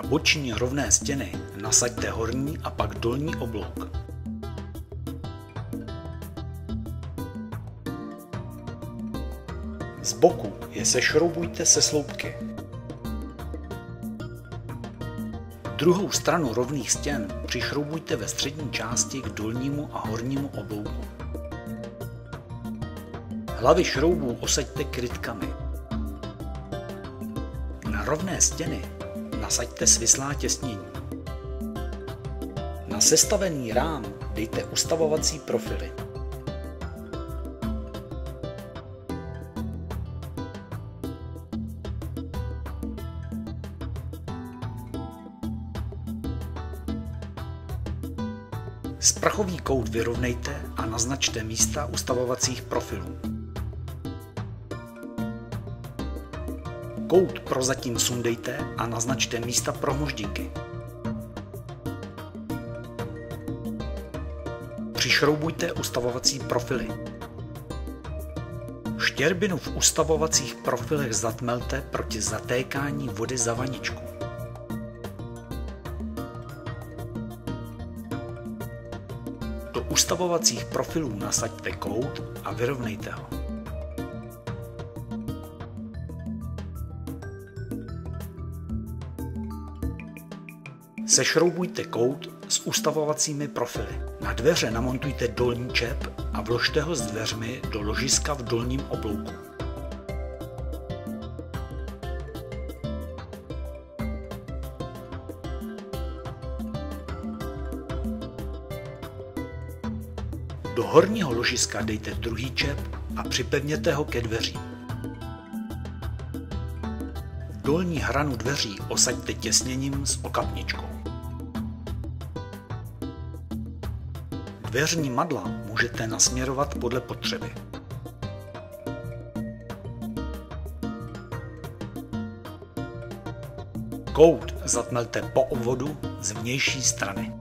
boční rovné stěny nasaďte horní a pak dolní oblouk. Z boku je sešroubujte se sloupky. Druhou stranu rovných stěn přišroubujte ve střední části k dolnímu a hornímu oblouku. Hlavy šroubů osaďte krytkami. Na rovné stěny nasaďte svislá těsnění. Na sestavený rám dejte ustavovací profily. Sprchový kout vyrovnejte a naznačte místa ustavovacích profilů. Kout prozatím sundejte a naznačte místa pro moždinky. Přišroubujte ustavovací profily. Štěrbinu v ustavovacích profilech zatmelte proti zatékání vody za vaničku. Do ustavovacích profilů nasaďte kout a vyrovnejte ho. Sešroubujte kout s ustavovacími profily. Na dveře namontujte dolní čep a vložte ho s dveřmi do ložiska v dolním oblouku. Do horního ložiska dejte druhý čep a připevněte ho ke dveřím. Dolní hranu dveří osaďte těsněním s okapničkou. Dveřní madla můžete nasměrovat podle potřeby. Kout zatmelte po obvodu z vnější strany.